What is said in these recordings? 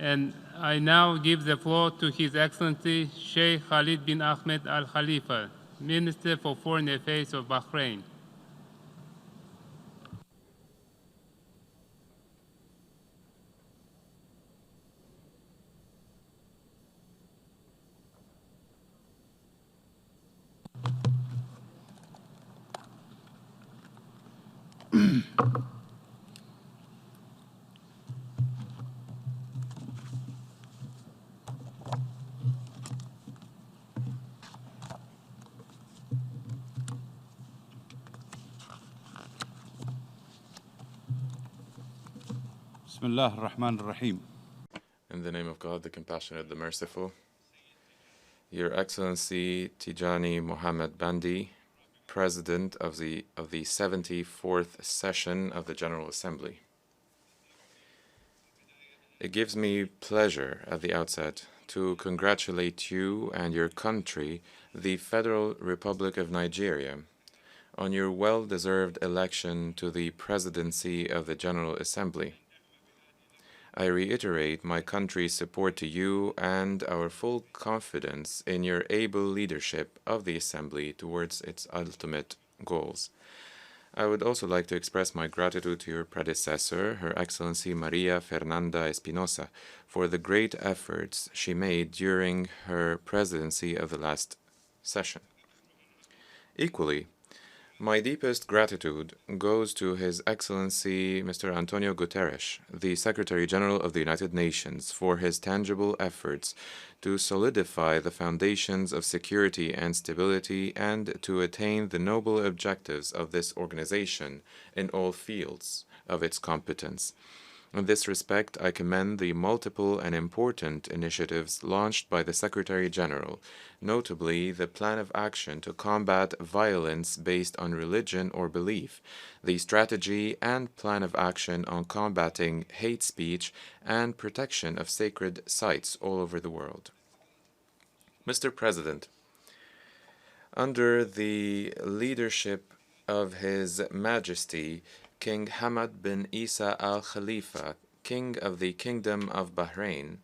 And I now give the floor to His Excellency Sheikh Khalid bin Ahmed Al-Khalifa, Minister for Foreign Affairs of Bahrain. Bismillah ar-Rahman ar-Rahim. In the name of God, the Compassionate, the Merciful, Your Excellency Tijani Mohammed Bandi, President of the 74th Session of the General Assembly. It gives me pleasure at the outset to congratulate you and your country, the Federal Republic of Nigeria, on your well-deserved election to the presidency of the General Assembly. I reiterate my country's support to you and our full confidence in your able leadership of the Assembly towards its ultimate goals. I would also like to express my gratitude to your predecessor, Her Excellency Maria Fernanda Espinosa, for the great efforts she made during her presidency of the last session. Equally, my deepest gratitude goes to His Excellency Mr. Antonio Guterres, the Secretary General of the United Nations, for his tangible efforts to solidify the foundations of security and stability and to attain the noble objectives of this organization in all fields of its competence. In this respect, I commend the multiple and important initiatives launched by the Secretary General, notably the Plan of Action to Combat Violence Based on Religion or Belief, the Strategy and Plan of Action on Combating Hate Speech and Protection of Sacred Sites all over the world. Mr. President, under the leadership of His Majesty King Hamad bin Isa Al-Khalifa, King of the Kingdom of Bahrain,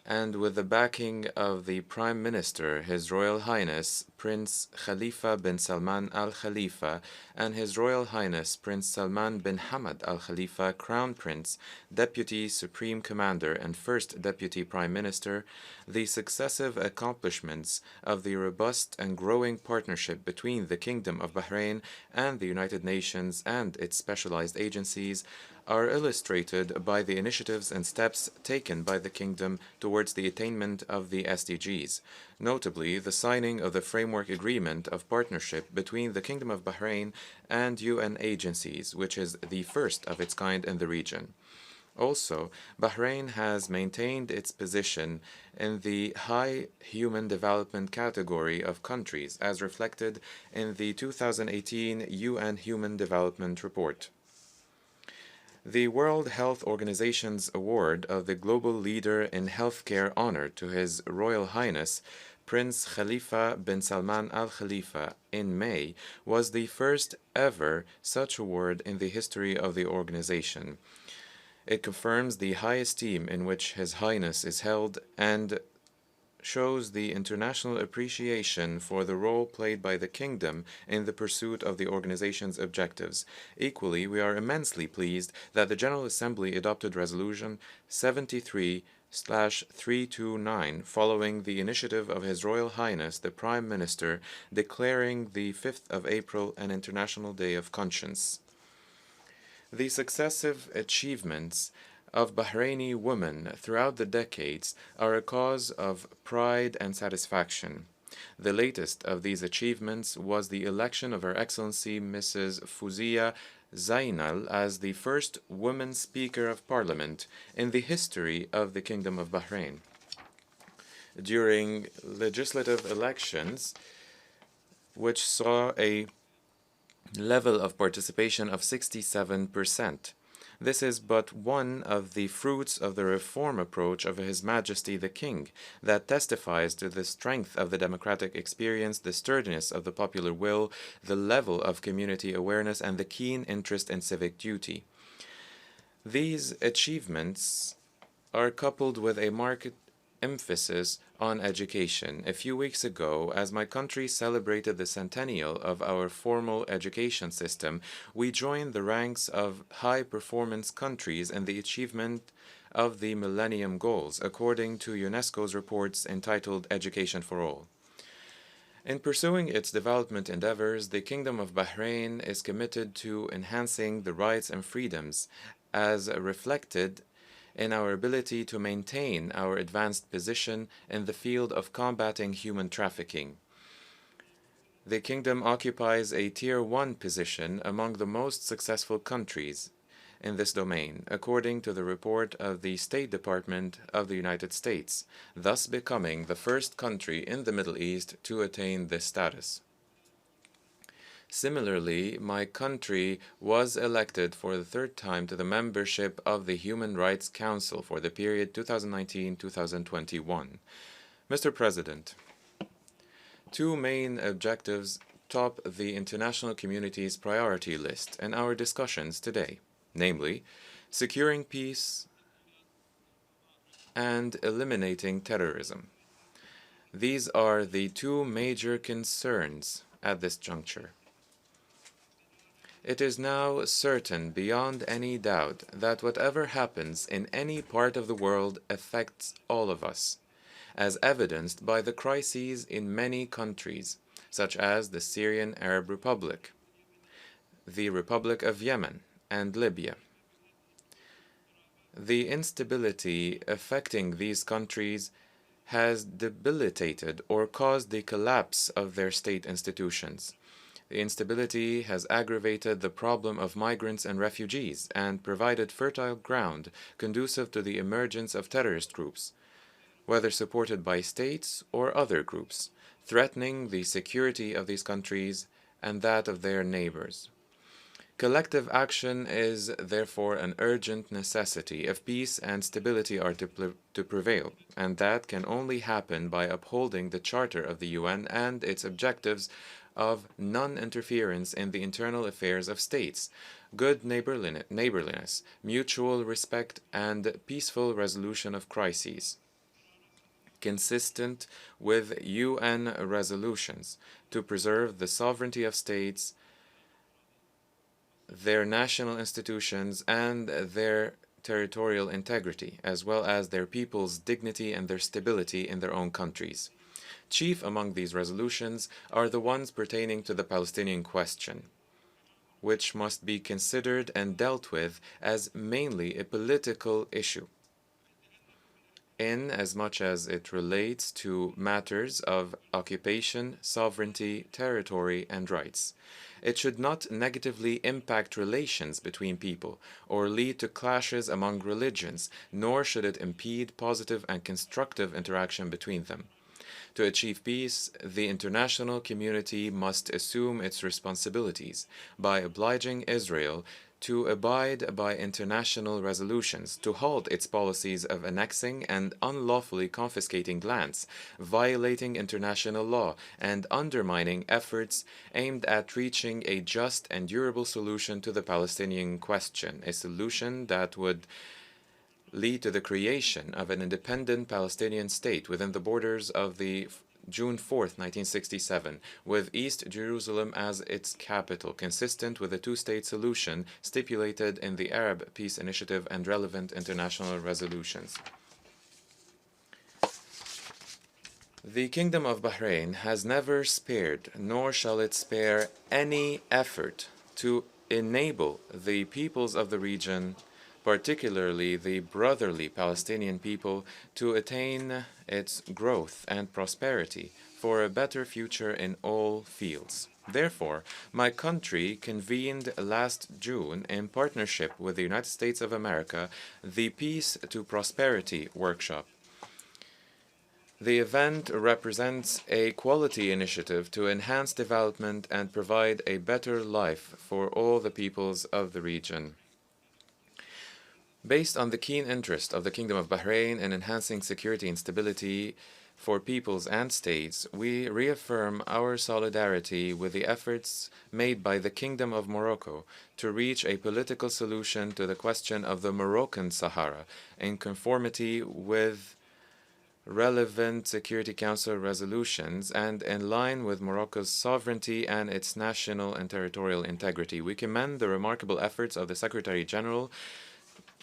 and with the backing of the Prime Minister, His Royal Highness Prince Khalifa bin Salman Al-Khalifa, and His Royal Highness Prince Salman bin Hamad Al-Khalifa, Crown Prince, Deputy Supreme Commander, and First Deputy Prime Minister, the successive accomplishments of the robust and growing partnership between the Kingdom of Bahrain and the United Nations and its specialized agencies are illustrated by the initiatives and steps taken by the Kingdom towards the attainment of the SDGs, notably the signing of the Framework Agreement of Partnership between the Kingdom of Bahrain and UN agencies, which is the first of its kind in the region. Also, Bahrain has maintained its position in the high human development category of countries, as reflected in the 2018 UN Human Development Report. The World Health Organization's award of the Global Leader in Healthcare honor to His Royal Highness Prince Khalifa bin Salman Al-Khalifa in May was the first ever such award in the history of the organization. It confirms the high esteem in which His Highness is held and shows the international appreciation for the role played by the Kingdom in the pursuit of the organization's objectives. Equally, we are immensely pleased that the General Assembly adopted Resolution 73/329 following the initiative of His Royal Highness the Prime Minister declaring the 5th of April an International Day of Conscience. The successive achievements of Bahraini women throughout the decades are a cause of pride and satisfaction. The latest of these achievements was the election of Her Excellency Mrs. Fouzia Zainal as the first woman Speaker of Parliament in the history of the Kingdom of Bahrain. During legislative elections, which saw a level of participation of 67%, this is but one of the fruits of the reform approach of His Majesty the King that testifies to the strength of the democratic experience, the sturdiness of the popular will, the level of community awareness, and the keen interest in civic duty. These achievements are coupled with a marked emphasis on education. A few weeks ago, as my country celebrated the centennial of our formal education system, we joined the ranks of high-performance countries in the achievement of the Millennium Goals, according to UNESCO's reports entitled Education for All. In pursuing its development endeavors, the Kingdom of Bahrain is committed to enhancing the rights and freedoms as reflected in our ability to maintain our advanced position in the field of combating human trafficking. The Kingdom occupies a Tier 1 position among the most successful countries in this domain, according to the report of the State Department of the United States, thus becoming the first country in the Middle East to attain this status. Similarly, my country was elected for the third time to the membership of the Human Rights Council for the period 2019-2021. Mr. President, two main objectives top the international community's priority list in our discussions today, namely, securing peace and eliminating terrorism. These are the two major concerns at this juncture. It is now certain beyond any doubt that whatever happens in any part of the world affects all of us, as evidenced by the crises in many countries, such as the Syrian Arab Republic, the Republic of Yemen, and Libya. The instability affecting these countries has debilitated or caused the collapse of their state institutions. The instability has aggravated the problem of migrants and refugees and provided fertile ground conducive to the emergence of terrorist groups, whether supported by states or other groups, threatening the security of these countries and that of their neighbors. Collective action is therefore an urgent necessity if peace and stability are to prevail, and that can only happen by upholding the Charter of the UN and its objectives of non-interference in the internal affairs of states, good neighborliness, mutual respect, and peaceful resolution of crises, consistent with UN resolutions to preserve the sovereignty of states, their national institutions, and their territorial integrity, as well as their people's dignity and their stability in their own countries. Chief among these resolutions are the ones pertaining to the Palestinian question, which must be considered and dealt with as mainly a political issue, in as much as it relates to matters of occupation, sovereignty, territory, and rights. It should not negatively impact relations between people or lead to clashes among religions, nor should it impede positive and constructive interaction between them. To achieve peace, the international community must assume its responsibilities by obliging Israel to abide by international resolutions, to halt its policies of annexing and unlawfully confiscating lands, violating international law, and undermining efforts aimed at reaching a just and durable solution to the Palestinian question, a solution that would lead to the creation of an independent Palestinian state within the borders of the June 4, 1967, with East Jerusalem as its capital, consistent with the two-state solution stipulated in the Arab Peace Initiative and relevant international resolutions. The Kingdom of Bahrain has never spared, nor shall it spare, any effort to enable the peoples of the region, particularly the brotherly Palestinian people, to attain its growth and prosperity for a better future in all fields. Therefore, my country convened last June, in partnership with the United States of America, the Peace to Prosperity Workshop. The event represents a quality initiative to enhance development and provide a better life for all the peoples of the region. Based on the keen interest of the Kingdom of Bahrain in enhancing security and stability for peoples and states, we reaffirm our solidarity with the efforts made by the Kingdom of Morocco to reach a political solution to the question of the Moroccan Sahara in conformity with relevant Security Council resolutions and in line with Morocco's sovereignty and its national and territorial integrity. We commend the remarkable efforts of the Secretary General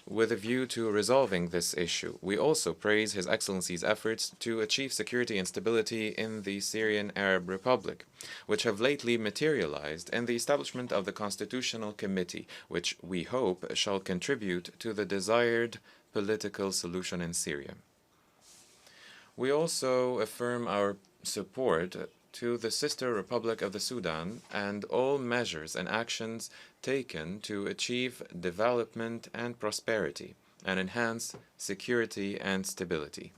with a view to resolving this issue. We also praise His Excellency's efforts to achieve security and stability in the Syrian Arab Republic, which have lately materialized in the establishment of the Constitutional Committee, which we hope shall contribute to the desired political solution in Syria. We also affirm our support to the sister Republic of the Sudan and all measures and actions taken to achieve development and prosperity and enhance security and stability.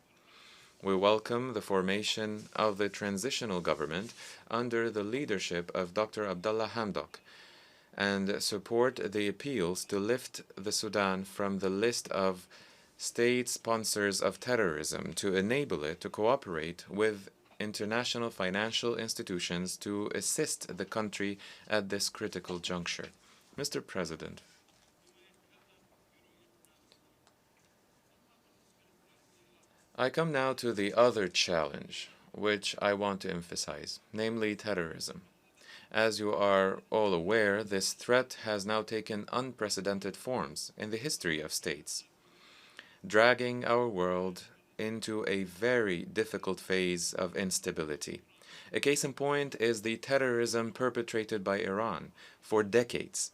We welcome the formation of the transitional government under the leadership of Dr. Abdullah Hamdok and support the appeals to lift the Sudan from the list of state sponsors of terrorism to enable it to cooperate with international financial institutions to assist the country at this critical juncture. Mr. President, I come now to the other challenge, which I want to emphasize, namely terrorism. As you are all aware, this threat has now taken unprecedented forms in the history of states, dragging our world into a very difficult phase of instability. A case in point is the terrorism perpetrated by Iran for decades.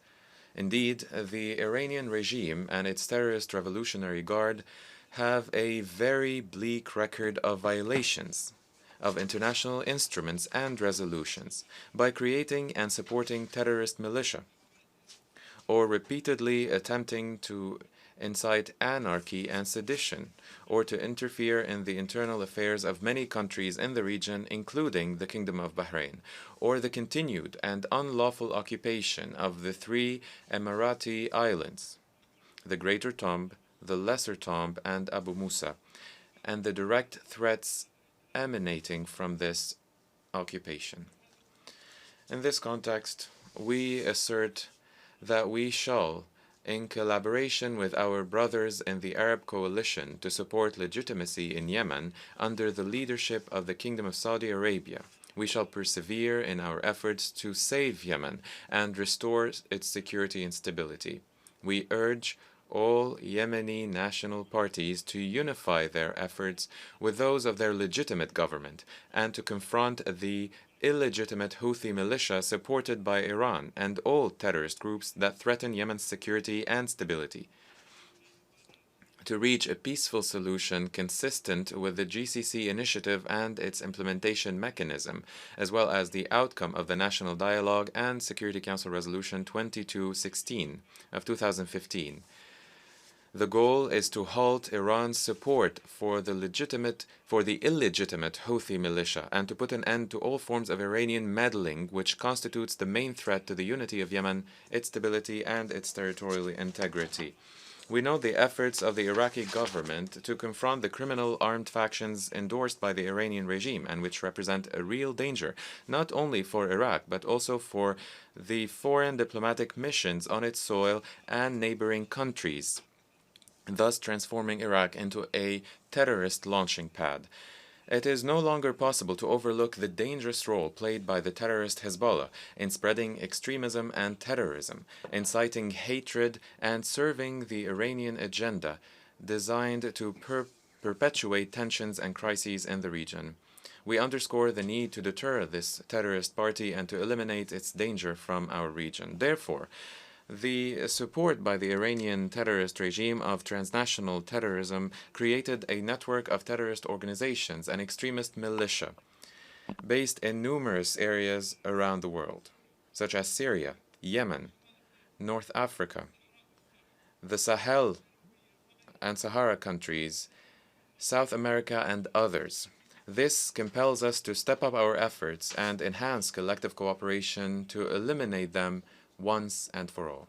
Indeed, the Iranian regime and its terrorist Revolutionary Guard have a very bleak record of violations of international instruments and resolutions by creating and supporting terrorist militia, or repeatedly attempting to incite anarchy and sedition, or to interfere in the internal affairs of many countries in the region, including the Kingdom of Bahrain, or the continued and unlawful occupation of the 3 Emirati islands, the Greater Tomb, the Lesser Tomb, and Abu Musa, and the direct threats emanating from this occupation. In this context, we assert that we shall, in collaboration with our brothers in the Arab coalition to support legitimacy in Yemen under the leadership of the Kingdom of Saudi Arabia, we shall persevere in our efforts to save Yemen and restore its security and stability. We urge all Yemeni national parties to unify their efforts with those of their legitimate government and to confront the illegitimate Houthi militia supported by Iran and all terrorist groups that threaten Yemen's security and stability. To reach a peaceful solution consistent with the GCC initiative and its implementation mechanism, as well as the outcome of the National Dialogue and Security Council Resolution 2216 of 2015. The goal is to halt Iran's support for the illegitimate Houthi militia and to put an end to all forms of Iranian meddling, which constitutes the main threat to the unity of Yemen, its stability, and its territorial integrity. We note the efforts of the Iraqi government to confront the criminal armed factions endorsed by the Iranian regime and which represent a real danger, not only for Iraq, but also for the foreign diplomatic missions on its soil and neighboring countries, thus transforming Iraq into a terrorist launching pad. It is no longer possible to overlook the dangerous role played by the terrorist Hezbollah in spreading extremism and terrorism, inciting hatred, and serving the Iranian agenda designed to perpetuate tensions and crises in the region. We underscore the need to deter this terrorist party and to eliminate its danger from our region. Therefore, the support by the Iranian terrorist regime of transnational terrorism created a network of terrorist organizations and extremist militia based in numerous areas around the world, such as Syria, Yemen, North Africa, the Sahel and Sahara countries, South America, and others. This compels us to step up our efforts and enhance collective cooperation to eliminate them once and for all.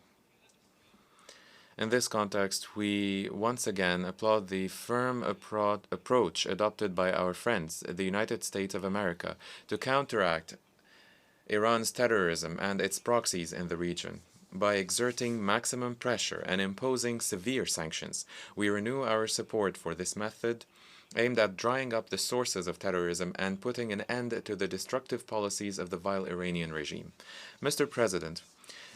In this context, we once again applaud the firm approach adopted by our friends, the United States of America, to counteract Iran's terrorism and its proxies in the region. By exerting maximum pressure and imposing severe sanctions, we renew our support for this method aimed at drying up the sources of terrorism and putting an end to the destructive policies of the vile Iranian regime. Mr. President,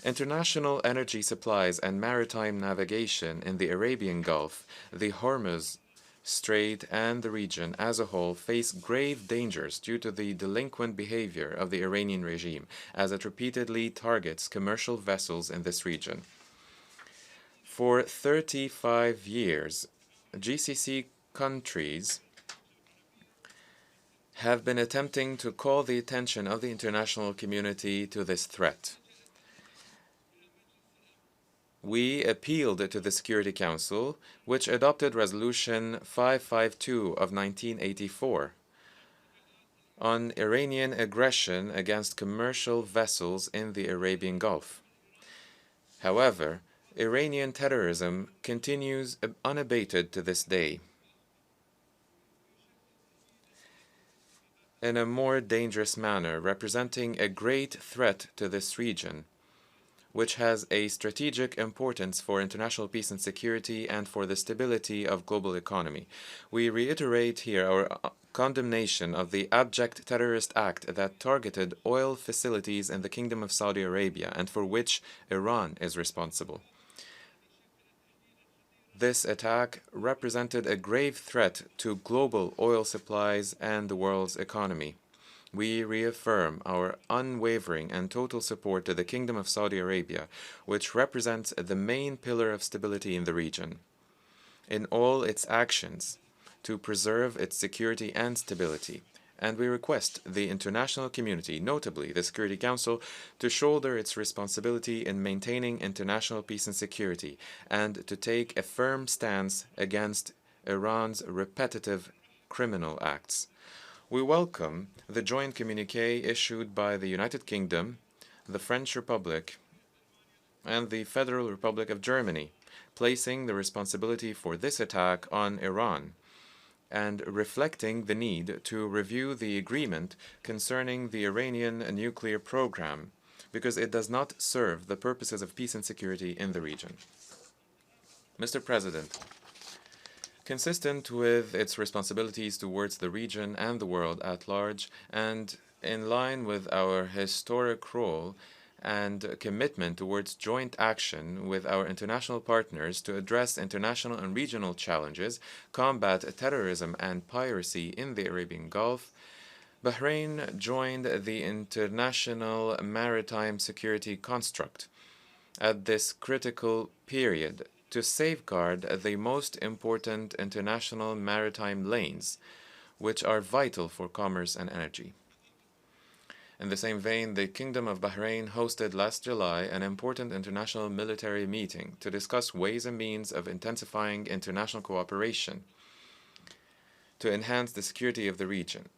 international energy supplies and maritime navigation in the Arabian Gulf, the Hormuz Strait, and the region as a whole face grave dangers due to the delinquent behavior of the Iranian regime, as it repeatedly targets commercial vessels in this region. For 35 years, GCC countries have been attempting to call the attention of the international community to this threat. We appealed to the Security Council, which adopted Resolution 552 of 1984 on Iranian aggression against commercial vessels in the Arabian Gulf. However, Iranian terrorism continues unabated to this day. In a more dangerous manner, representing a great threat to this region, which has a strategic importance for international peace and security and for the stability of global economy. We reiterate here our condemnation of the abject terrorist act that targeted oil facilities in the Kingdom of Saudi Arabia and for which Iran is responsible. This attack represented a grave threat to global oil supplies and the world's economy. We reaffirm our unwavering and total support to the Kingdom of Saudi Arabia, which represents the main pillar of stability in the region, in all its actions to preserve its security and stability. And we request the international community, notably the Security Council, to shoulder its responsibility in maintaining international peace and security, and to take a firm stance against Iran's repetitive criminal acts. We welcome the joint communiqué issued by the United Kingdom, the French Republic, and the Federal Republic of Germany, placing the responsibility for this attack on Iran and reflecting the need to review the agreement concerning the Iranian nuclear program because it does not serve the purposes of peace and security in the region. Mr. President, consistent with its responsibilities towards the region and the world at large, and in line with our historic role and commitment towards joint action with our international partners to address international and regional challenges, combat terrorism and piracy in the Arabian Gulf, Bahrain joined the international maritime security construct at this critical period to safeguard the most important international maritime lanes, which are vital for commerce and energy. In the same vein, the Kingdom of Bahrain hosted last July an important international military meeting to discuss ways and means of intensifying international cooperation to enhance the security of the region.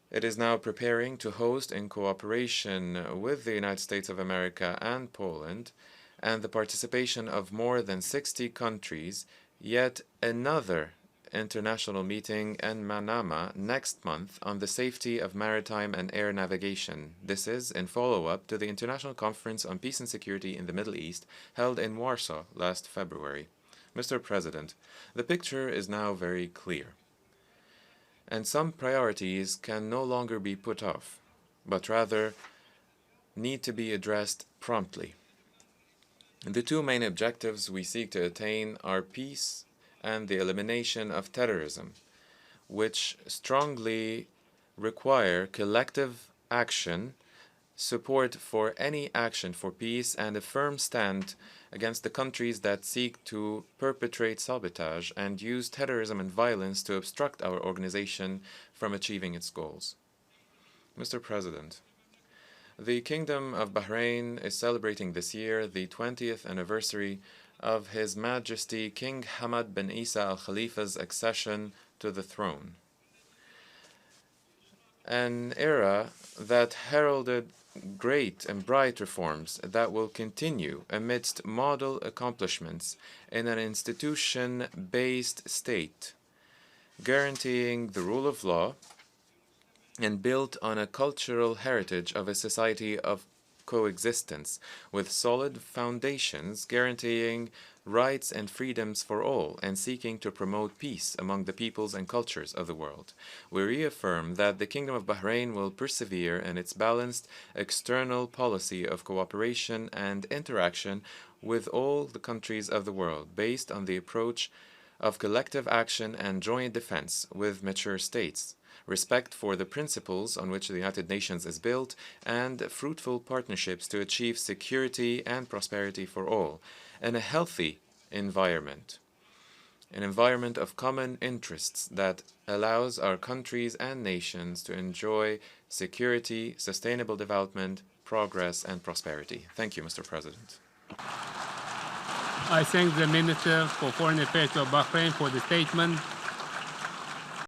It is now preparing to host, in cooperation with the United States of America and Poland, and the participation of more than 60 countries, yet another international meeting in Manama next month on the safety of maritime and air navigation. This is in follow-up to the International Conference on Peace and Security in the Middle East held in Warsaw last February. Mr. President, the picture is now very clear, and some priorities can no longer be put off, but rather need to be addressed promptly. The two main objectives we seek to attain are peace and the elimination of terrorism, which strongly require collective action, support for any action for peace, and a firm stand against the countries that seek to perpetrate sabotage and use terrorism and violence to obstruct our organization from achieving its goals. Mr. President, the Kingdom of Bahrain is celebrating this year the 20th anniversary of His Majesty King Hamad bin Isa Al-Khalifa's accession to the throne, an era that heralded great and bright reforms that will continue amidst model accomplishments in an institution-based state, guaranteeing the rule of law and built on a cultural heritage of a society of coexistence with solid foundations guaranteeing rights and freedoms for all and seeking to promote peace among the peoples and cultures of the world. We reaffirm that the Kingdom of Bahrain will persevere in its balanced external policy of cooperation and interaction with all the countries of the world based on the approach of collective action and joint defense with mature states, respect for the principles on which the United Nations is built, and fruitful partnerships to achieve security and prosperity for all, and a healthy environment, an environment of common interests that allows our countries and nations to enjoy security, sustainable development, progress, and prosperity. Thank you, Mr. President. I thank the Minister for Foreign Affairs of Bahrain for the statement.